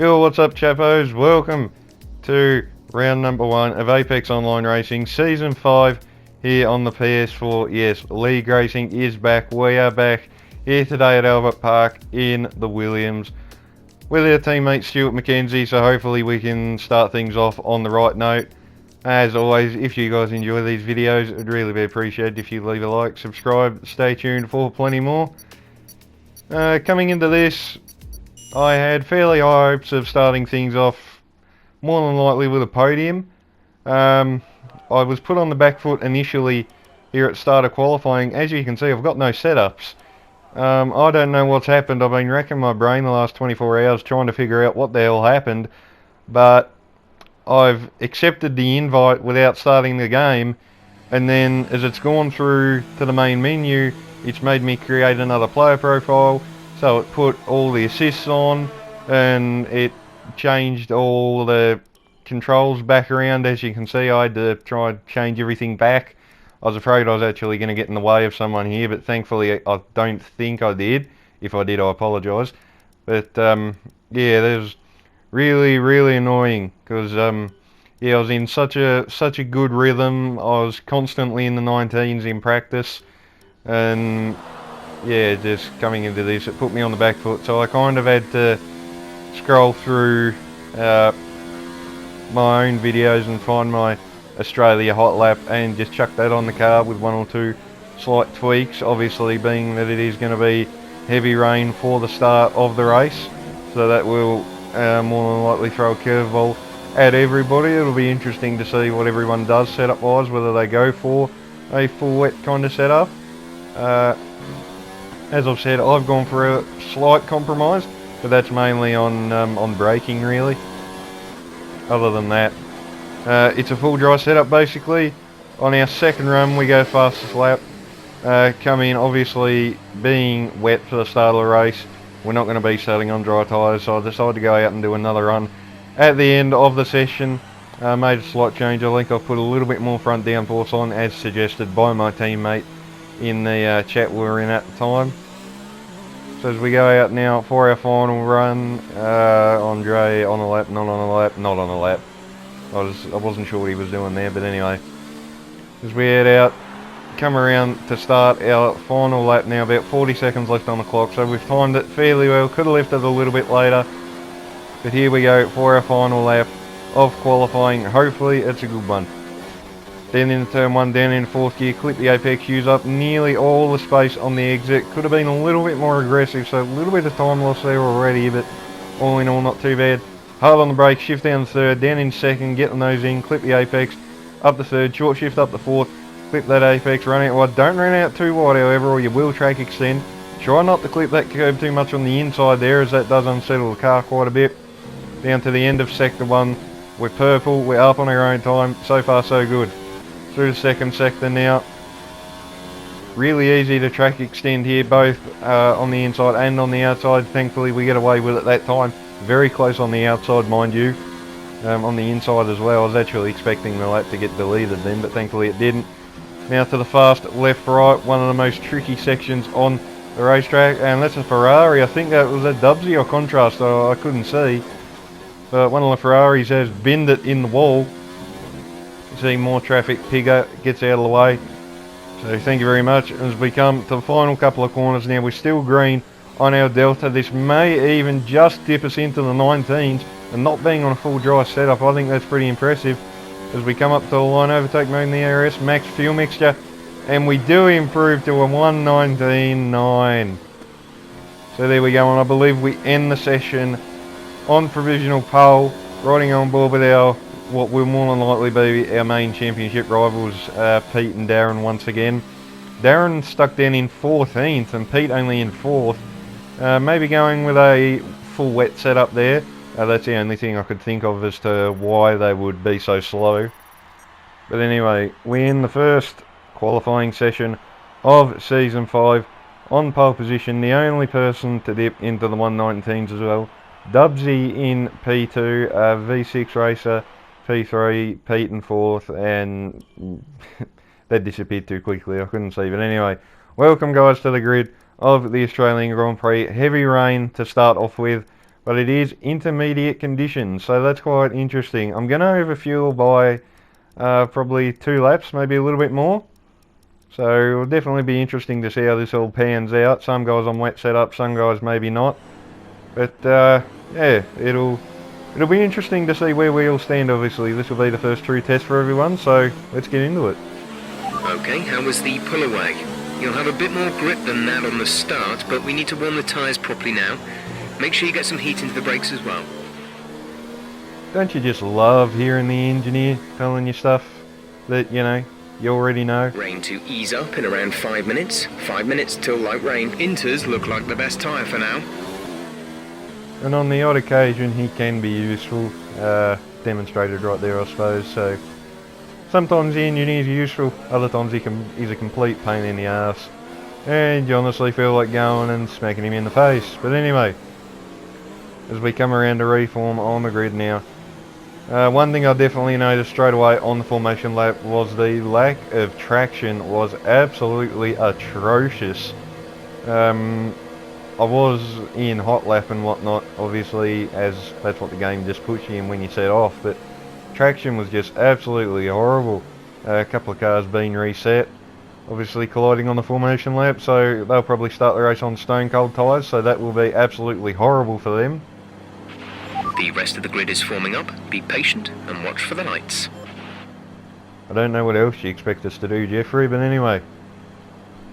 Yo, what's up, chappos? Welcome to round number 1 of Apex Online Racing Season 5 here on the PS4. Yes, League Racing is back. We are back here today at Albert Park in the Williams with our teammate Stuart McKenzie, so hopefully we can start things off on the right note. As always, if you guys enjoy these videos, it would really be appreciated if you leave a like, subscribe, stay tuned for plenty more. Coming into this, I had fairly high hopes of starting things off more than likely with a podium. I was put on the back foot initially here at start of qualifying. As you can see, I've got no setups. I don't know what's happened. I've been racking my brain the last 24 hours trying to figure out what the hell happened, but I've accepted the invite without starting the game, and then as it's gone through to the main menu, it's made me create another player profile. So it put all the assists on, and it changed all the controls back around. As you can see, I had to try and change everything back. I was afraid I was actually going to get in the way of someone here, but thankfully I don't think I did. If I did, I apologise. But yeah, that was really annoying because yeah, I was in such a good rhythm. I was constantly in the 19s in practice, and yeah, just coming into this, it put me on the back foot, so I kind of had to scroll through my own videos and find my Australia hot lap and just chuck that on the car with one or two slight tweaks, obviously being that it is going to be heavy rain for the start of the race, so that will more than likely throw a curveball at everybody. It'll be interesting to see what everyone does setup wise, whether they go for a full wet kind of setup. As I've said, I've gone for a slight compromise, but that's mainly on braking really. Other than that, it's a full dry setup basically. On our second run we go fastest lap. Come in, obviously being wet for the start of the race, we're not going to be starting on dry tyres, so I decided to go out and do another run at the end of the session. Made a slight change. I think I've put a little bit more front downforce on as suggested by my teammate in the chat we were in at the time. So as we go out now for our final run, Andre on a lap, not on a lap, not on a lap. I wasn't sure what he was doing there, but anyway. As we head out, come around to start our final lap now, about 40 seconds left on the clock, so we've timed it fairly well. Could have left it a little bit later, but here we go for our final lap of qualifying. Hopefully it's a good one. Then into turn 1, down in 4th gear, clip the apex, use up nearly all the space on the exit. Could have been a little bit more aggressive, so a little bit of time loss there already, but all in all not too bad. Hard on the brake, shift down 3rd, down in 2nd, get the nose in, clip the apex, up the 3rd, short shift up the 4th, clip that apex, run out wide. Don't run out too wide however, or you will track extend. Try not to clip that curb too much on the inside there, as that does unsettle the car quite a bit. Down to the end of sector 1, we're purple, we're up on our own time, so far so good. Through the second sector now. Really easy to track extend here, both on the inside and on the outside. Thankfully we get away with it that time. Very close on the outside, mind you. On the inside as well. I was actually expecting the lap to get deleted then, but thankfully it didn't. Now to the fast left right, one of the most tricky sections on the racetrack, and that's a Ferrari. I think that was a Dubsy or Contrast, so I couldn't see. But one of the Ferraris has binned it in the wall. See more traffic, Pigger gets out of the way, so thank you very much. As we come to the final couple of corners now, we're still green on our Delta. This may even just dip us into the 19s, and not being on a full dry setup, I think that's pretty impressive. As we come up to the line, overtake mode in the AOR, max fuel mixture, and we do improve to a 119.9. So there we go, and I believe we end the session on provisional pole, riding on board with our what will more than likely be our main championship rivals, Pete and Darren once again. Darren stuck down in 14th and Pete only in 4th. Maybe going with a full wet setup there. That's the only thing I could think of as to why they would be so slow. But anyway, we end the first qualifying session of Season 5 on pole position. The only person to dip into the 119s as well. Dubsy in P2, V6 racer P3, Pete in 4th, and that disappeared too quickly, I couldn't see. But anyway, welcome guys to the grid of the Australian Grand Prix. Heavy rain to start off with. but it is intermediate conditions, so that's quite interesting. I'm going to overfuel by probably 2 laps, maybe a little bit more. So it'll definitely be interesting to see how this all pans out. Some guys on wet setup, some guys maybe not. But yeah, it'll be interesting to see where we all stand. Obviously, this will be the first true test for everyone, so let's get into it. Okay, how was the pull away? You'll have a bit more grip than that on the start, but we need to warm the tyres properly now. Make sure you get some heat into the brakes as well. Don't you just love hearing the engineer telling you stuff that, you know, you already know? Rain to ease up in around 5 minutes. 5 minutes till light rain. Inters look like the best tyre for now. And on the odd occasion he can be useful, demonstrated right there I suppose, so sometimes the engineer's useful, other times he's a complete pain in the arse, and you honestly feel like going and smacking him in the face. But anyway, as we come around to reform on the grid now, one thing I definitely noticed straight away on the formation lap was the lack of traction was absolutely atrocious. I was in hot lap and whatnot, obviously, as that's what the game just puts you in when you set off, but traction was just absolutely horrible. A couple of cars being reset, obviously colliding on the formation lap, so they'll probably start the race on stone cold tyres, so that will be absolutely horrible for them. The rest of the grid is forming up. Be patient and watch for the lights. I don't know what else you expect us to do, Jeffrey, but anyway,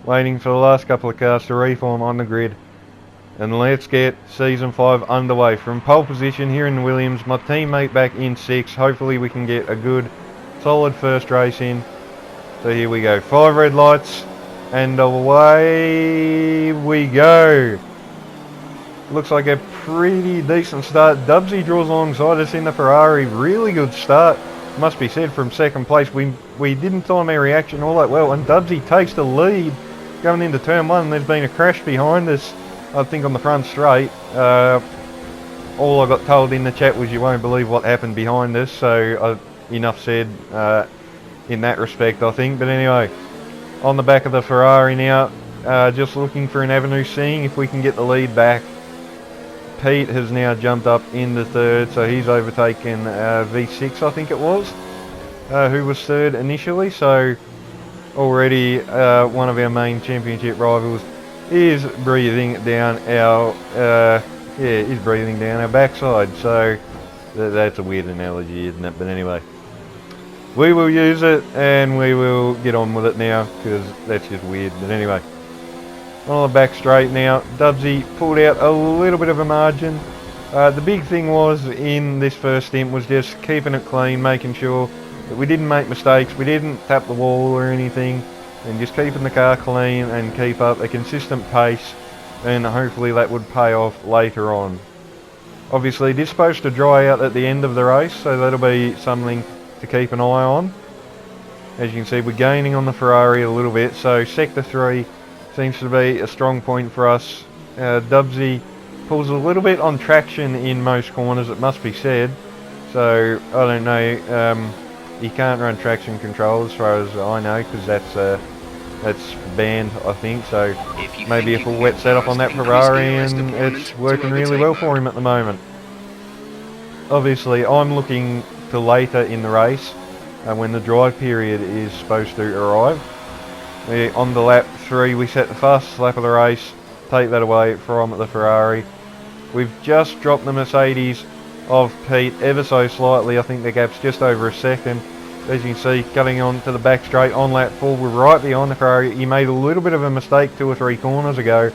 waiting for the last couple of cars to reform on the grid. And let's get Season 5 underway. From pole position here in the Williams, my teammate back in 6th. Hopefully we can get a good, solid first race in. So here we go. 5 red lights, and away we go. Looks like a pretty decent start. Dubsy draws alongside us in the Ferrari. Really good start, must be said, from second place. We didn't time our reaction all that well, and Dubsy takes the lead going into turn 1. There's been a crash behind us, I think on the front straight. All I got told in the chat was you won't believe what happened behind us, so enough said in that respect, I think. But anyway, on the back of the Ferrari now, just looking for an avenue, seeing if we can get the lead back. Pete has now jumped up into 3rd, so he's overtaken V6, I think it was, who was 3rd initially. So already one of our main championship rivals is breathing down our backside. So that's a weird analogy, isn't it? But anyway, we will use it and we will get on with it now, because that's just weird. But anyway, on the back straight now, Dubsy pulled out a little bit of a margin. The big thing was in this first stint was just keeping it clean, making sure that we didn't make mistakes, we didn't tap the wall or anything, and just keeping the car clean and keep up a consistent pace, and hopefully that would pay off later on. Obviously this is supposed to dry out at the end of the race, so that'll be something to keep an eye on. As you can see, we're gaining on the Ferrari a little bit, so Sector 3 seems to be a strong point for us. Dubsy pulls a little bit on traction in most corners, it must be said, so I don't know, you can't run traction control as far as I know, because that's banned, I think. So maybe a full wet setup on that Ferrari, and it's working really well for him at the moment. Obviously I'm looking to later in the race, when the drive period is supposed to arrive. On the lap 3 we set the fastest lap of the race, take that away from the Ferrari. We've just dropped the Mercedes of Pete ever so slightly. I think the gap's just over a second. As you can see, cutting on to the back straight on lap 4, we're right behind the Ferrari. He made a little bit of a mistake 2 or 3 corners ago,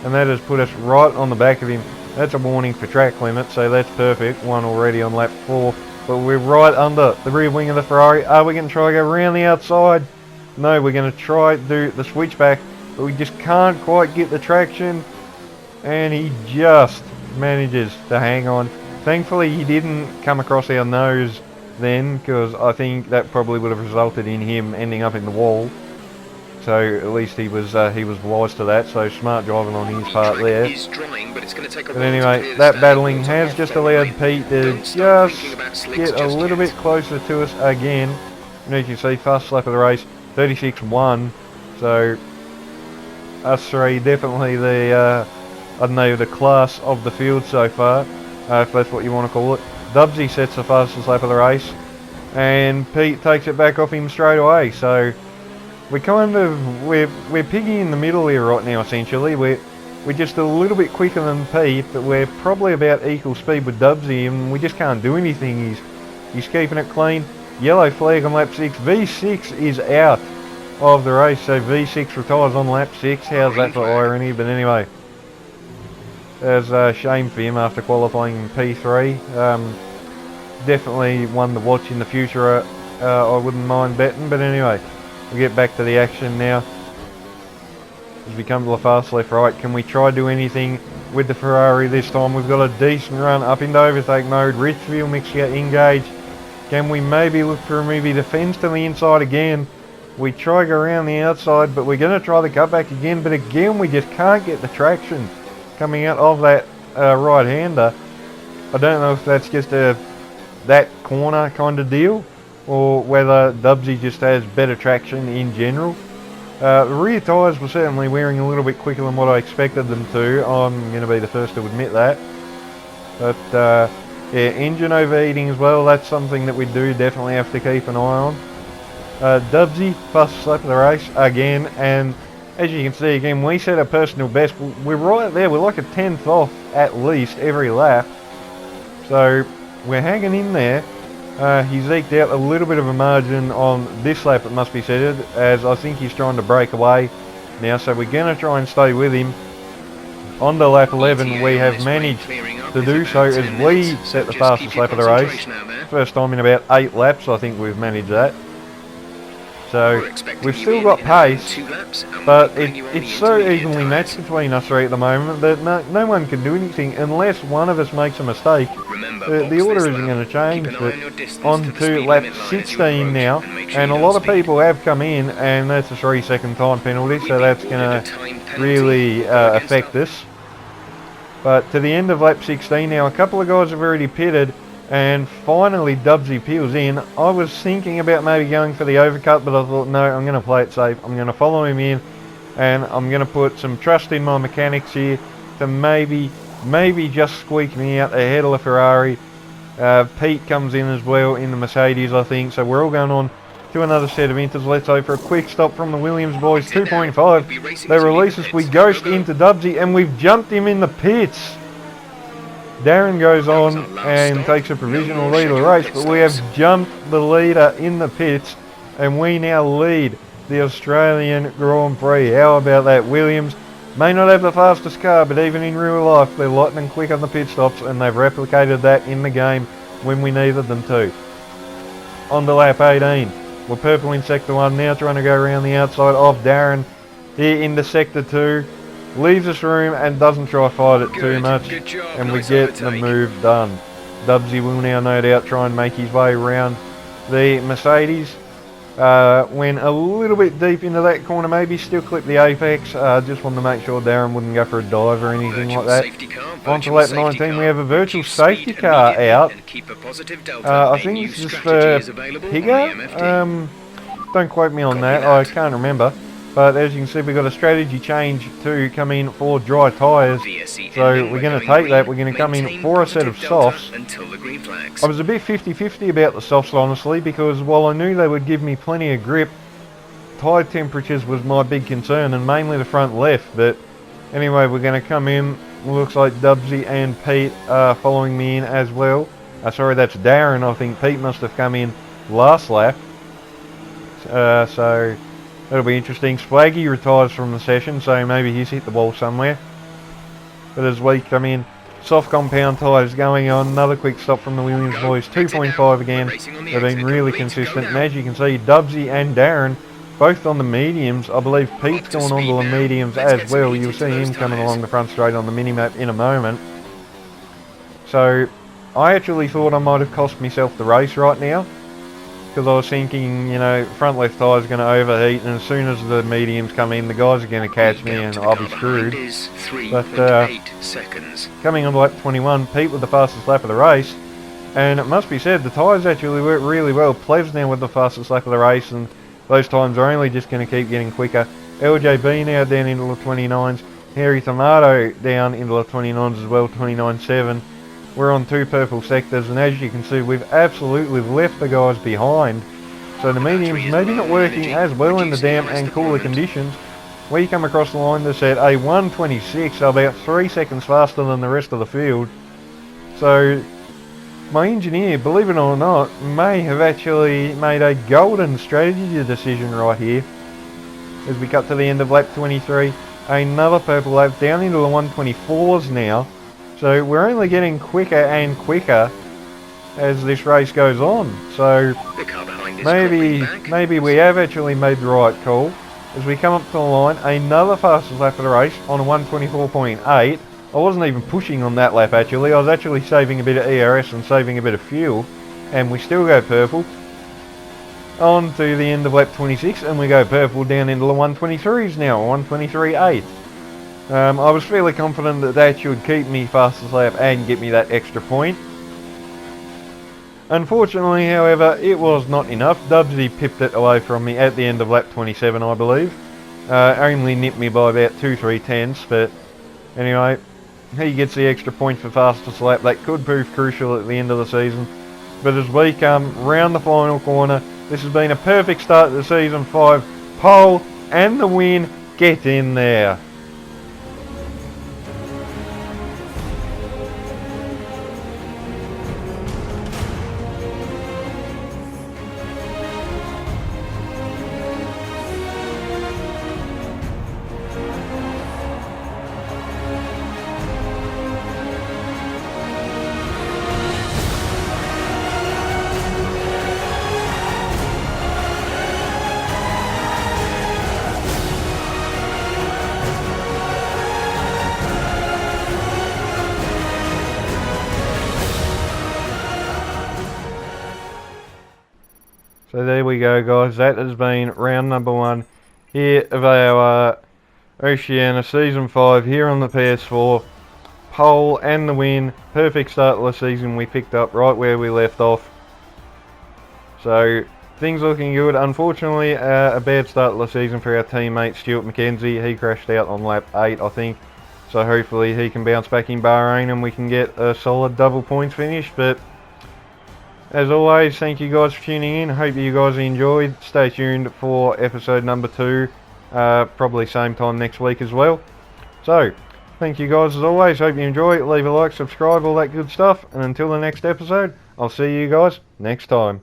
and that has put us right on the back of him. That's a warning for track limit, so that's perfect. 1 already on lap 4, but we're right under the rear wing of the Ferrari. Are we going to try to go around the outside? No, we're going to try to do the switchback, but we just can't quite get the traction, and he just manages to hang on. Thankfully he didn't come across our nose then, because I think that probably would have resulted in him ending up in the wall. So at least he was wise to that, so smart driving on his part there. But anyway, that battling has just allowed Pete to just get a little bit closer to us again. And as you can see, fast lap of the race, 36.1. So us three definitely the I don't know, the class of the field so far, if that's what you want to call it. Dubsy sets the fastest lap of the race, and Pete takes it back off him straight away. So we're piggy in the middle here right now. Essentially, we're just a little bit quicker than Pete, but we're probably about equal speed with Dubsy, and we just can't do anything. He's keeping it clean. Yellow flag on lap 6. V6 is out of the race, so V6 retires on lap 6. How's that for irony? But anyway, there's a shame for him after qualifying P3. Definitely one to watch in the future. I wouldn't mind betting, but anyway, we'll get back to the action now. As we come to the fast left right, can we try to do anything with the Ferrari this time? We've got a decent run up into overtake mode. Rich fuel mixture engaged. Can we maybe look for a movie defence to the inside again? We try to go around the outside, but we're going to try the cutback again. But again, we just can't get the traction coming out of that right-hander. I don't know if that's just that corner kind of deal, or whether Dubsy just has better traction in general. The rear tyres were certainly wearing a little bit quicker than what I expected them to. I'm going to be the first to admit that. But yeah, engine overheating as well, that's something that we do definitely have to keep an eye on. Dubsy, fastest lap of the race again, and as you can see again, we set a personal best. We're right there, we're like a 10th off at least every lap. So we're hanging in there. He's eked out a little bit of a margin on this lap, it must be said, as I think he's trying to break away now, so we're going to try and stay with him. On to lap 11, we have managed to do so as we set the fastest lap of the race. First time in about 8 laps, I think we've managed that. So we've still got pace, but it's so evenly matched between us three at the moment that no one can do anything unless one of us makes a mistake. The order isn't going to change, but on to lap 16 now, and a lot of people have come in, and that's a 3-second time penalty, so that's going to really affect us. But to the end of lap 16 now, a couple of guys have already pitted, and finally Dubsy peels in. I was thinking about maybe going for the overcut, but I thought, no, I'm going to play it safe. I'm going to follow him in, and I'm going to put some trust in my mechanics here to maybe just squeak me out ahead of the Ferrari. Pete comes in as well in the Mercedes, I think, so we're all going on to another set of inters. Let's hope for a quick stop from the Williams boys. 2.5. They release us. We ghost into Dubsy, and we've jumped him in the pits. Darren goes on and takes a provisional lead of the race, but we have jumped the leader in the pits, and we now lead the Australian Grand Prix. How about that? Williams may not have the fastest car, but even in real life, they're lightning quick on the pit stops, and they've replicated that in the game when we needed them to. On to lap 18. We're purple in sector 1 now, trying to go around the outside of Darren here into sector 2. Leaves us room and doesn't try to fight it too much, and we get the move done. Dubsy will now no doubt try and make his way around the Mercedes. Went a little bit deep into that corner, maybe still clipped the apex. Just wanted to make sure Darren wouldn't go for a dive or anything like that. On to lap 19, we have a virtual safety car out. I think this is for Pigger. Don't quote me on that, I can't remember. But as you can see, we've got a strategy change to come in for dry tyres. So we're going to take that, we're going to come in for a set of softs. I was a bit 50-50 about the softs, honestly, because while I knew they would give me plenty of grip, tyre temperatures was my big concern, and mainly the front left. But anyway, we're going to come in. Looks like Dubsy and Pete are following me in as well. Sorry, that's Darren. I think Pete must have come in last lap. So that'll be interesting. Swaggy retires from the session, so maybe he's hit the wall somewhere. But as we come in, soft compound tyres going on. Another quick stop from the Williams boys. 2.5 again. They've been really consistent. And as you can see, Dubsy and Darren both on the mediums. I believe Pete's gone onto the mediums as well. You'll see him coming along the front straight on the mini-map in a moment. So I actually thought I might have cost myself the race right now, because I was thinking, you know, front left tyre's going to overheat, and as soon as the mediums come in, the guys are going to catch me and I'll be screwed. But coming on to lap 21, Pete with the fastest lap of the race, and it must be said, the tyres actually work really well. Plev's now with the fastest lap of the race, and those times are only just going to keep getting quicker. LJB now down into the 29s. Harry Tomato down into the 29s as well, 29.7. We're on 2 purple sectors, and as you can see, we've absolutely left the guys behind. So the medium's maybe not working as well in the damp and cooler conditions. We come across the line to set a 126, so about 3 seconds faster than the rest of the field. So my engineer, believe it or not, may have actually made a golden strategy decision right here. As we cut to the end of lap 23, another purple lap down into the 124s now. So we're only getting quicker and quicker as this race goes on. So maybe we have actually made the right call. As we come up to the line, another fastest lap of the race on a 124.8. I wasn't even pushing on that lap actually. I was actually saving a bit of ERS and saving a bit of fuel. And we still go purple. On to the end of lap 26, and we go purple down into the 123s now, 123.8. I was fairly confident that that should keep me fastest lap and get me that extra point. Unfortunately, however, it was not enough. Dubsy pipped it away from me at the end of lap 27, I believe. Only nipped me by about 2-3 tenths, but anyway, he gets the extra point for fastest lap. That could prove crucial at the end of the season. But as we come round the final corner, this has been a perfect start to the season 5. Pole and the win. Get in there. So there we go, guys. That has been round number 1 here of our Oceania Season 5 here on the PS4. Pole and the win. Perfect start of the season. We picked up right where we left off. So things looking good. Unfortunately, a bad start of the season for our teammate Stuart McKenzie. He crashed out on lap 8, I think. So hopefully he can bounce back in Bahrain and we can get a solid double points finish. But as always, thank you guys for tuning in. Hope you guys enjoyed. Stay tuned for episode number 2. Probably same time next week as well. So, thank you guys as always. Hope you enjoy. Leave a like, subscribe, all that good stuff. And until the next episode, I'll see you guys next time.